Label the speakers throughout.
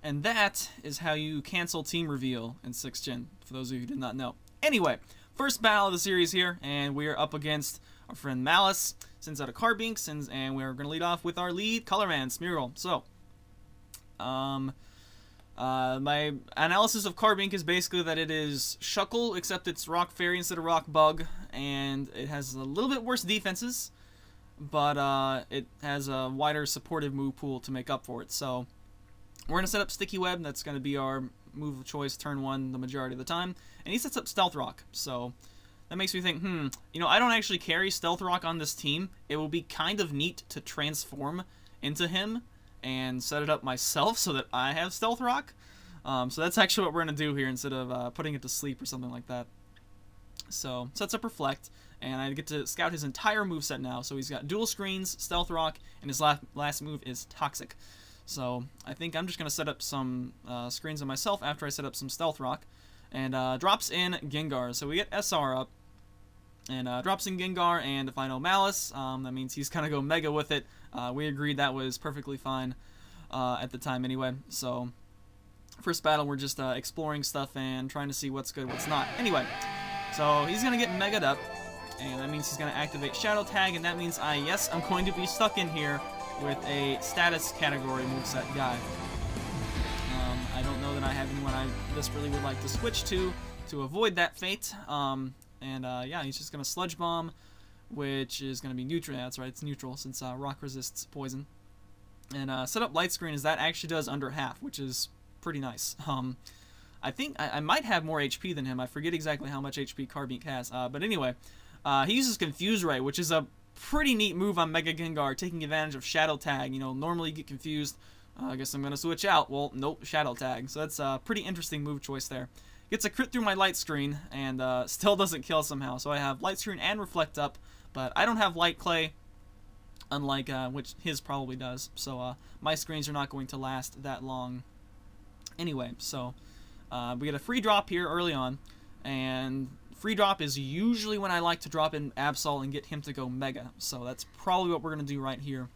Speaker 1: And that is how you cancel team reveal in 6th Gen, for those of you who did not know. Anyway, first battle of the series here, and we are up against our friend Malus. Sends out a Carbink, and we're going to lead off with our lead color man, Smeargle. So, my analysis of Carbink is basically that it is Shuckle, except it's Rock Fairy instead of Rock Bug, and it has a little bit worse defenses, but it has a wider supportive move pool to make up for it. So, we're going to set up Sticky Web. That's going to be our move of choice turn 1 the majority of the time. And he sets up Stealth Rock. So that makes me think, you know, I don't actually carry Stealth Rock on this team. It will be kind of neat to transform into him and set it up myself so that I have Stealth Rock. So that's actually what we're going to do here instead of putting it to sleep or something like that. So sets up Reflect. And I get to scout his entire moveset now. So he's got Dual Screens, Stealth Rock, and his last move is Toxic. So I think I'm just going to set up some screens on myself after I set up some Stealth Rock. And drops in Gengar. So we get SR up. And drops in Gengar, and if I know Malus, that means he's going to go Mega with it. We agreed that was perfectly fine at the time anyway. So first battle, we're just exploring stuff and trying to see what's good, what's not. Anyway, so he's going to get Mega'd up. And that means he's going to activate Shadow Tag, and that means I'm going to be stuck in here with a status category moveset guy. I don't know that I have anyone I desperately would like to switch to avoid that fate. Yeah, he's just going to Sludge Bomb, which is going to be neutral. Yeah, that's right, it's neutral since Rock resists poison. And set up Light Screen as that actually does under half, which is pretty nice. I think I might have more HP than him. I forget exactly how much HP Carbink has. But anyway, he uses Confuse Ray, which is a pretty neat move on Mega Gengar, taking advantage of Shadow Tag. You know, normally you get confused. I guess I'm going to switch out. Well, nope, Shadow Tag. So that's a pretty interesting move choice there. Gets a crit through my Light Screen, and still doesn't kill somehow. So I have Light Screen and Reflect up, but I don't have Light Clay, unlike which his probably does. So my screens are not going to last that long. Anyway, so we get a free drop here early on, and free drop is usually when I like to drop in Absol and get him to go Mega. So that's probably what we're going to do right here.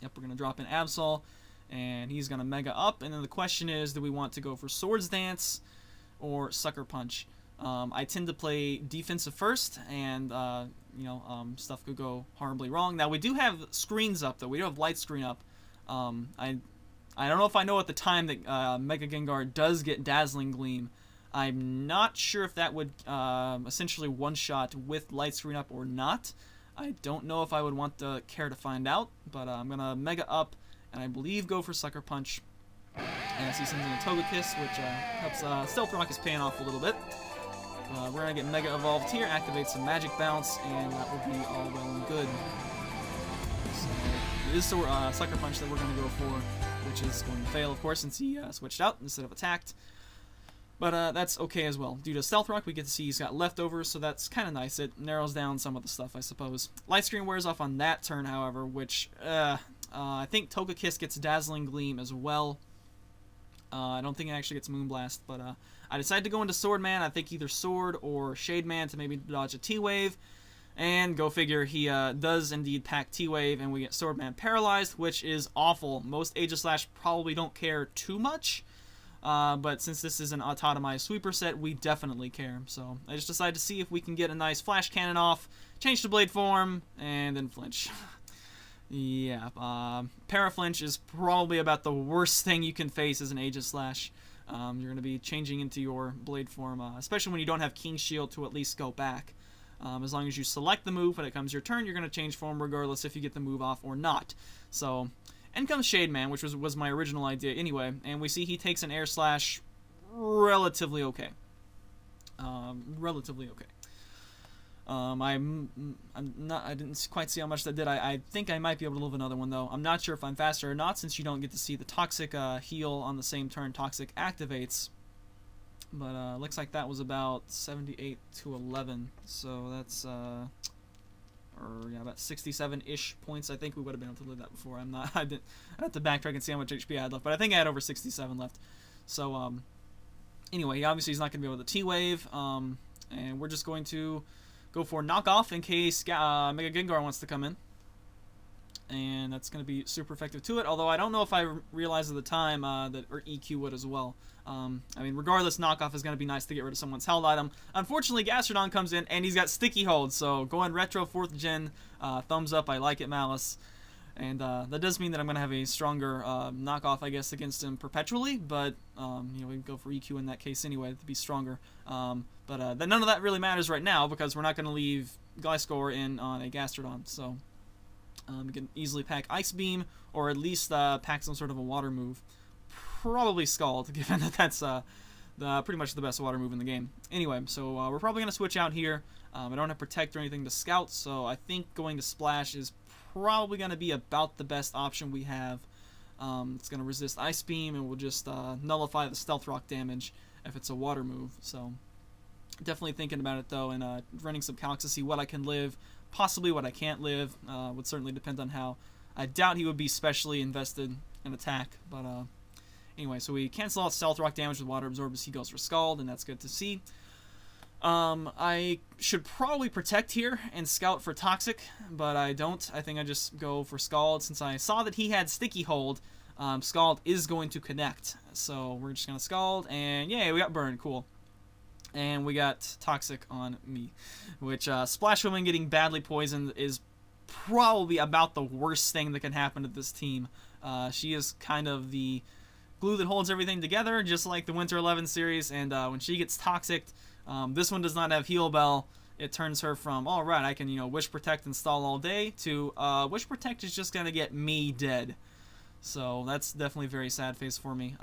Speaker 1: Yep, we're going to drop in Absol, and he's going to Mega up. And then the question is, do we want to go for Swords Dance or Sucker Punch? I tend to play defensive first, and stuff could go horribly wrong. Now, we do have screens up, though. We do have Light Screen up. I don't know if I know at the time that Mega Gengar does get Dazzling Gleam. I'm not sure if that would essentially one-shot with Light Screen up or not. I don't know if I would want to care to find out, but I'm going to Mega up, and I believe go for Sucker Punch. And he sends in a Togekiss, which helps Stealth Rock is paying off a little bit. We're going to get Mega Evolved here, activate some Magic Bounce, and that will be all well and good. So it is Sucker Punch that we're going to go for, which is going to fail, of course, since he switched out instead of attacked. But that's okay as well. Due to Stealth Rock, we get to see he's got leftovers, so that's kind of nice. It narrows down some of the stuff, I suppose. Light Screen wears off on that turn, however, which I think Togekiss gets Dazzling Gleam as well. I don't think it actually gets Moonblast, but I decided to go into Sword Man. I think either Sword or Shade Man to maybe dodge a T-Wave. And go figure, he does indeed pack T-Wave, and we get Sword Man Paralyzed, which is awful. Most Aegislash probably don't care too much. But since this is an autotomized sweeper set, we definitely care. So I just decided to see if we can get a nice Flash Cannon off, change to Blade form, and then flinch. Yeah, Paraflinch is probably about the worst thing you can face as an Aegislash. You're going to be changing into your Blade form, especially when you don't have King's Shield to at least go back. As long as you select the move when it comes your turn, you're going to change form regardless if you get the move off or not. So, and comes Shade Man, which was my original idea anyway, and we see he takes an Air Slash relatively okay. Relatively okay. I didn't quite see how much that did. I think I might be able to live another one, though. I'm not sure if I'm faster or not, since you don't get to see the Toxic heal on the same turn Toxic activates. But looks like that was about 78 to 11, so that's about 67-ish points. I think we would have been able to live that before. I have to backtrack and see how much HP I had left, but I think I had over 67 left. So anyway, obviously he's not going to be able to T-Wave, and we're just going to go for Knockoff in case Mega Gengar wants to come in. and that's going to be super effective to it. Although I don't know if I realized at the time that or EQ would as well. I mean, regardless, knockoff is going to be nice to get rid of someone's held item. Unfortunately, Gastrodon comes in and he's got sticky hold, so going retro 4th gen, thumbs up. I like it, Malus. And that does mean that I'm going to have a stronger knockoff, I guess, against him perpetually, but you know, we can go for EQ in that case anyway to be stronger. But none of that really matters right now because we're not going to leave Gliscor in on a Gastrodon, so we can easily pack Ice Beam or at least pack some sort of a water move. Probably Scald, given that that's pretty much the best water move in the game. Anyway, so we're probably going to switch out here. I don't have Protect or anything to Scout, so I think going to Splash is probably going to be about the best option we have. It's going to resist Ice Beam and will just nullify the Stealth Rock damage if it's a water move. So definitely thinking about it though, and running some calcs to see what I can live, possibly what I can't live. Would certainly depend on how. I doubt he would be specially invested in attack, but anyway, so we cancel out Stealth Rock damage with Water Absorb as he goes for Scald, and that's good to see. I should probably Protect here and Scout for Toxic, but I don't. I think I just go for Scald since I saw that he had Sticky Hold. Scald is going to connect, so we're just going to Scald, and yay, we got Burn, cool. And we got Toxic on me, which Splash Woman getting badly poisoned is probably about the worst thing that can happen to this team. She is kind of the glue that holds everything together, just like the Winter 11 series, and when she gets Toxic, this one does not have Heal Bell. It turns her from, alright, I can, you know, Wish Protect and stall all day, to Wish Protect is just going to get me dead. So that's definitely a very sad phase for me.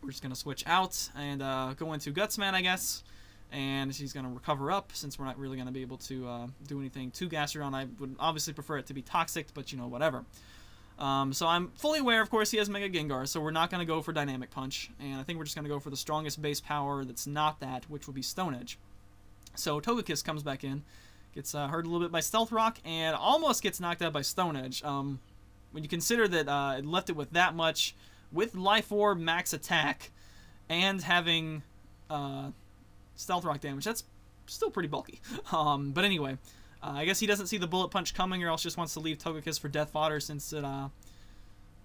Speaker 1: We're just going to switch out and go into Gutsman, I guess. And she's going to recover up, since we're not really going to be able to do anything to Gastrodon. I would obviously prefer it to be Toxic, but, you know, whatever. So I'm fully aware, of course, he has Mega Gengar, so we're not going to go for Dynamic Punch. And I think we're just going to go for the strongest base power that's not that, which will be Stone Edge. So Togekiss comes back in, gets hurt a little bit by Stealth Rock, and almost gets knocked out by Stone Edge. When you consider that it left it with that much, with Life Orb max attack, and having Stealth Rock damage, that's still pretty bulky. But anyway, I guess he doesn't see the Bullet Punch coming, or else just wants to leave Togekiss for Death Fodder, since it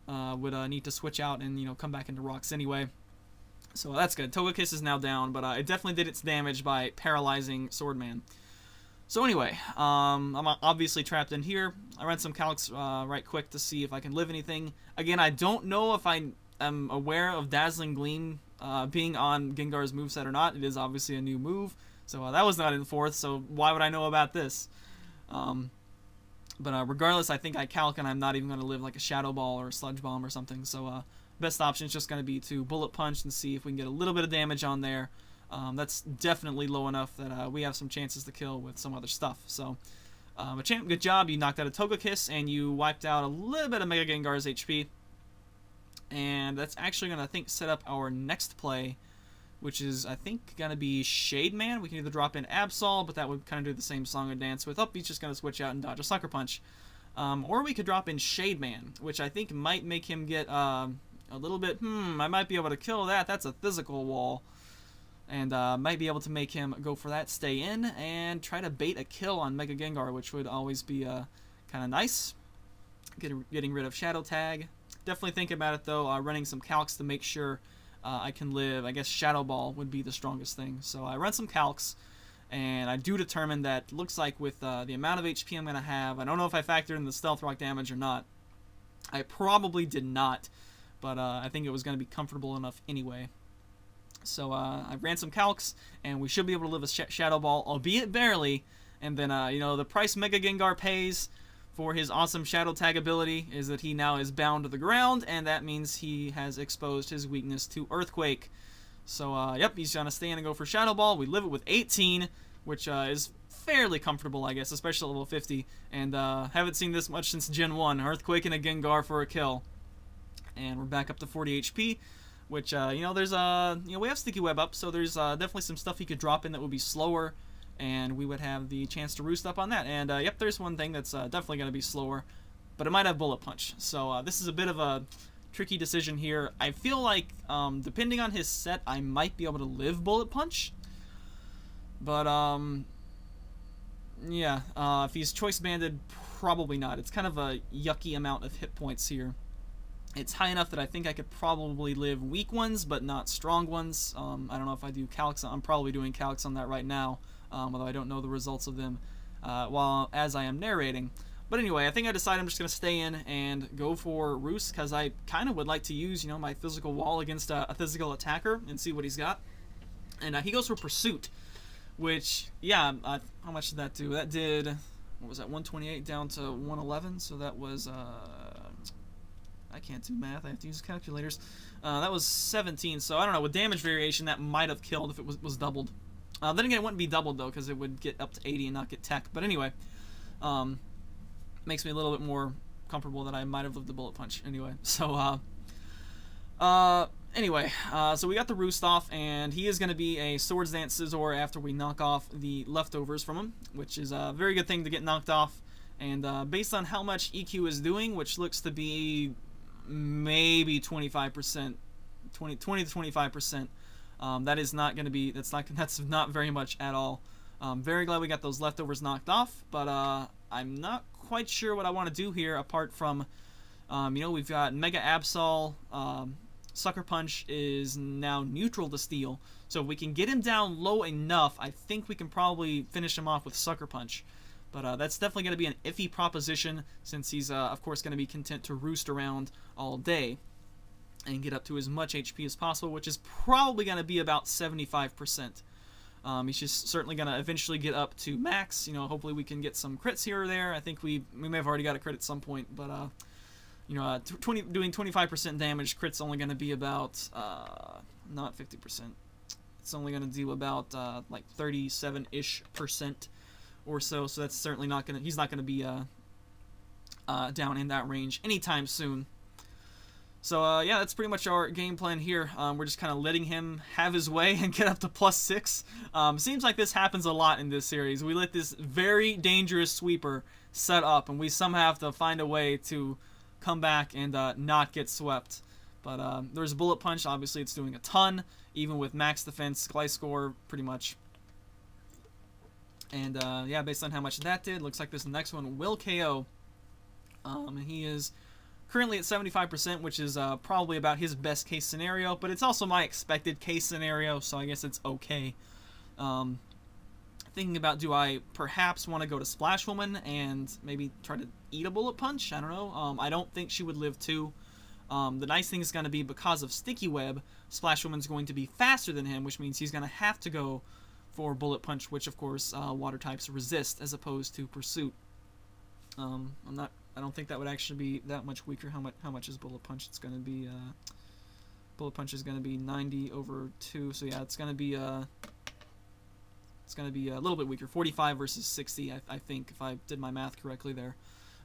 Speaker 1: would need to switch out and, you know, come back into rocks anyway. So that's good. Togekiss is now down, but it definitely did its damage by paralyzing Swordman. So anyway, I'm obviously trapped in here. I ran some calcs right quick to see if I can live anything. Again, I don't know if I am aware of Dazzling Gleam being on Gengar's moveset or not. It is obviously a new move, so that was not in 4th, so why would I know about this? But regardless, I think I calc and I'm not even going to live like a Shadow Ball or a Sludge Bomb or something, so best option is just going to be to Bullet Punch and see if we can get a little bit of damage on there. That's definitely low enough that we have some chances to kill with some other stuff. So, Machamp, good job. You knocked out a Togekiss, and you wiped out a little bit of Mega Gengar's HP. And that's actually going to, I think, set up our next play, which is, I think, going to be Shade Man. We can either drop in Absol, but that would kind of do the same song and dance with, he's just going to switch out and dodge a Sucker Punch. Or we could drop in Shade Man, which I think might make him get a little bit, I might be able to kill that. That's a physical wall. And might be able to make him go for that, stay in, and try to bait a kill on Mega Gengar, which would always be kind of nice. Getting rid of Shadow Tag. Definitely think about it, though, running some calcs to make sure I can live. I guess Shadow Ball would be the strongest thing. So I run some calcs, and I do determine that, looks like with the amount of HP I'm going to have, I don't know if I factored in the Stealth Rock damage or not. I probably did not, but I think it was going to be comfortable enough anyway. So I ran some calcs, and we should be able to live a Shadow Ball, albeit barely. And then, you know, the price Mega Gengar pays for his awesome Shadow Tag ability is that he now is bound to the ground, and that means he has exposed his weakness to Earthquake. So, yep, he's going to stay in and go for Shadow Ball. We live it with 18, which is fairly comfortable, I guess, especially at level 50. And haven't seen this much since Gen 1. Earthquake and a Gengar for a kill. And we're back up to 40 HP. Which, you know, there's, you know, we have Sticky Web up, so there's definitely some stuff he could drop in that would be slower, and we would have the chance to roost up on that. And, yep, there's one thing that's definitely going to be slower, but it might have Bullet Punch. So, this is a bit of a tricky decision here. I feel like, depending on his set, I might be able to live Bullet Punch. But, yeah, if he's Choice Banded, probably not. It's kind of a yucky amount of hit points here. It's high enough that I think I could probably live weak ones, but not strong ones. I don't know if I do calcs. I'm probably doing calcs on that right now, although I don't know the results of them as I am narrating. But anyway, I think I decided I'm just going to stay in and go for Roost, because I kind of would like to use, my physical wall against a physical attacker and see what he's got. And he goes for Pursuit, which, yeah, how much did that do? That did, what was that, 128 down to 111, so that was, I can't do math, I have to use calculators. That was 17, so I don't know, with damage variation, that might have killed if it was doubled. Then again, it wouldn't be doubled, though, because it would get up to 80 and not get tech. But anyway, makes me a little bit more comfortable that I might have lived the bullet punch. Anyway, so, so we got the Roost off, and he is going to be a Swords Dance Scizor after we knock off the leftovers from him, which is a very good thing to get knocked off. And based on how much EQ is doing, which looks to be maybe 25%, 20 to 25%, that is not going to be, that's not very much at all. Very glad we got those leftovers knocked off, but I'm not quite sure what I want to do here apart from, we've got Mega Absol. Sucker Punch is now neutral to Steel, so if we can get him down low enough, I think we can probably finish him off with Sucker Punch. But that's definitely going to be an iffy proposition, since he's, of course, going to be content to roost around all day and get up to as much HP as possible, which is probably going to be about 75%. He's just certainly going to eventually get up to max. Hopefully we can get some crits here or there. I think we may have already got a crit at some point, but doing 25% damage, crit's only going to be about not 50%. It's only going to do about like 37-ish% or so. So that's certainly not going to. He's not going to be down in that range anytime soon. So yeah, that's pretty much our game plan here. We're just kind of letting him have his way and get up to +6. Seems like this happens a lot in this series. We let this very dangerous sweeper set up, and we somehow have to find a way to come back and not get swept. But there's Bullet Punch. Obviously, it's doing a ton, even with max defense, Gliscor, pretty much. And yeah, based on how much that did, looks like this next one will KO. And he is currently at 75%, which is probably about his best case scenario, but it's also my expected case scenario, so I guess it's okay. Thinking about, do I perhaps want to go to Splash Woman and maybe try to eat a Bullet Punch? I don't know. I don't think she would live too. The nice thing is going to be, because of Sticky Web, Splash Woman's going to be faster than him, which means he's going to have to go for Bullet Punch, which of course water types resist as opposed to Pursuit. I don't think that would actually be that much weaker. How much is Bullet Punch? It's going to be Bullet Punch is going to be 90 over 2. So yeah, it's going to be a little bit weaker. 45 versus 60, I think, if I did my math correctly there.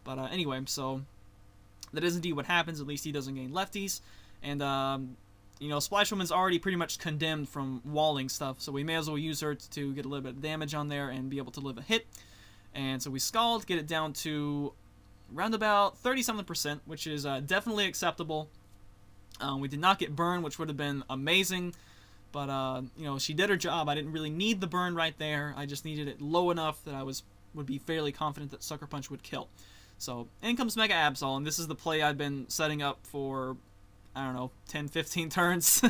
Speaker 1: But anyway, so that is indeed what happens. At least he doesn't gain lefties, and Splash Woman's already pretty much condemned from walling stuff, so we may as well use her to get a little bit of damage on there and be able to live a hit. And so we Scald, get it down to around about 37%, which is definitely acceptable. We did not get burn, which would have been amazing, but she did her job. I didn't really need the burn right there. I just needed it low enough that I would be fairly confident that Sucker Punch would kill. So in comes Mega Absol, and this is the play I've been setting up for, I don't know, 10, 15 turns,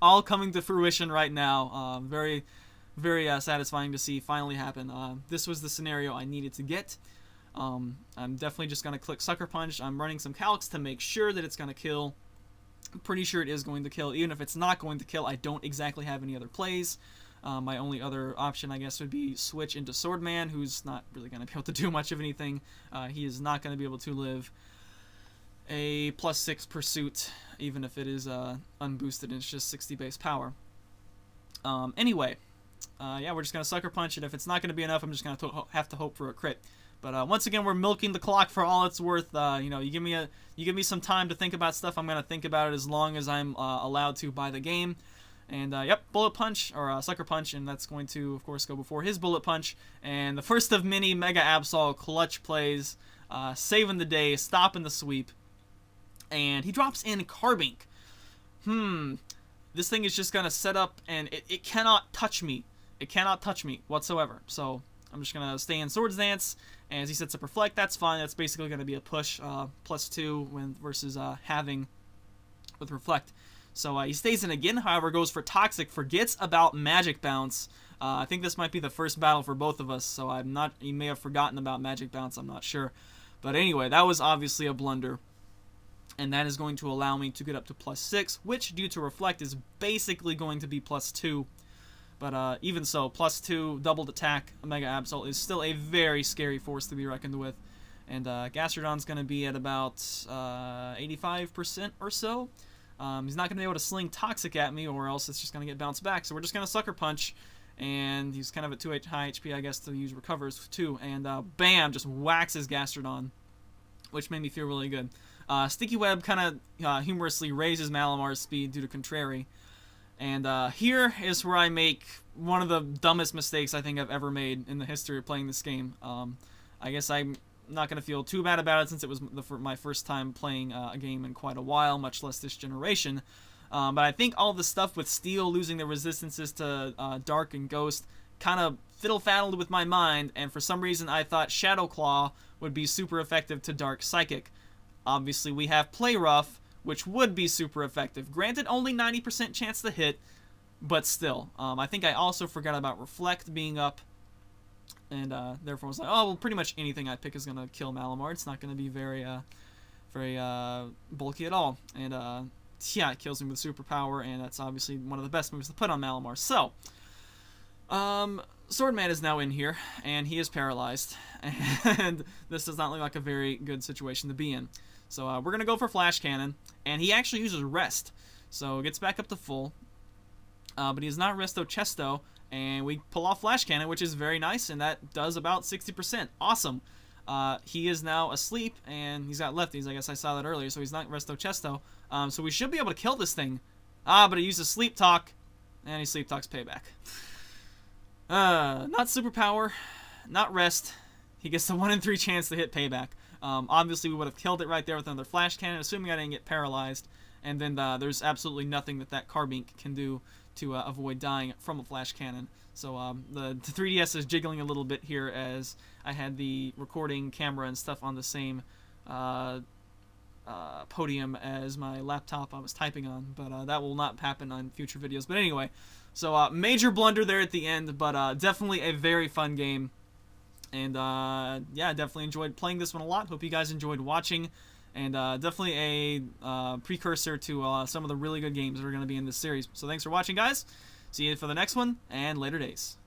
Speaker 1: all coming to fruition right now. Very, very satisfying to see finally happen. This was the scenario I needed to get. I'm definitely just going to click Sucker Punch. I'm running some calcs to make sure that it's going to kill. I'm pretty sure it is going to kill. Even if it's not going to kill, I don't exactly have any other plays. My only other option, I guess, would be switch into Swordman, who's not really going to be able to do much of anything. He is not going to be able to live a +6 Pursuit, even if it is unboosted and it's just 60 base power. Anyway, yeah, we're just going to Sucker Punch, and if it's not going to be enough, I'm just going to have to hope for a crit. But once again, we're milking the clock for all it's worth. You give me some time to think about stuff. I'm going to think about it as long as I'm allowed to by the game. And yep, Bullet Punch, or Sucker Punch, and that's going to, of course, go before his Bullet Punch. And the first of many Mega Absol clutch plays, saving the day, stopping the sweep. And he drops in Carbink. This thing is just going to set up, and it cannot touch me. It cannot touch me whatsoever. So I'm just going to stay in Swords Dance, and as he sets up Reflect, that's fine. That's basically going to be a push, +2 versus having with Reflect. So he stays in again, however, goes for Toxic, forgets about Magic Bounce. I think this might be the first battle for both of us, so he may have forgotten about Magic Bounce, I'm not sure. But anyway, that was obviously a blunder. And that is going to allow me to get up to +6, which, due to Reflect, is basically going to be +2. But even so, +2, doubled attack, Omega Absol is still a very scary force to be reckoned with. And Gastrodon's going to be at about 85% or so. He's not going to be able to sling Toxic at me, or else it's just going to get bounced back. So we're just going to Sucker Punch. And he's kind of at 2 high HP, I guess, to use Recovers too. And bam, just whacks Gastrodon, which made me feel really good. Sticky Web kind of humorously raises Malamar's speed due to Contrary. And here is where I make one of the dumbest mistakes I think I've ever made in the history of playing this game. I guess I'm not going to feel too bad about it, since it was my first time playing a game in quite a while, much less this generation. But I think all the stuff with Steel losing the resistances to Dark and Ghost kind of fiddle-faddled with my mind, and for some reason I thought Shadow Claw would be super effective to Dark Psychic. Obviously we have Play Rough, which would be super effective. Granted, only 90% chance to hit, but still. I think I also forgot about Reflect being up, and therefore I was like, oh, well, pretty much anything I pick is going to kill Malamar. It's not going to be very bulky at all. And yeah, it kills him with Superpower, and that's obviously one of the best moves to put on Malamar. So, Swordman is now in here, and he is paralyzed, and this does not look like a very good situation to be in. So we're going to go for Flash Cannon, and he actually uses Rest, so gets back up to full, but he does not Resto Chesto, and we pull off Flash Cannon, which is very nice, and that does about 60%. Awesome. He is now asleep, and he's got lefties. I guess I saw that earlier, so he's not Resto Chesto. So we should be able to kill this thing. But he uses Sleep Talk, and he Sleep Talks Payback. Not Superpower, not Rest. He gets the 1 in 3 chance to hit Payback. Obviously, we would have killed it right there with another Flash Cannon, assuming I didn't get paralyzed. And then there's absolutely nothing that Carbink can do to avoid dying from a Flash Cannon. So the 3DS is jiggling a little bit here, as I had the recording camera and stuff on the same podium as my laptop I was typing on, but that will not happen on future videos. But anyway, so major blunder there at the end, but definitely a very fun game. And yeah, definitely enjoyed playing this one a lot. Hope you guys enjoyed watching. And definitely a precursor to some of the really good games that are going to be in this series. So thanks for watching, guys. See you for the next one, and later days.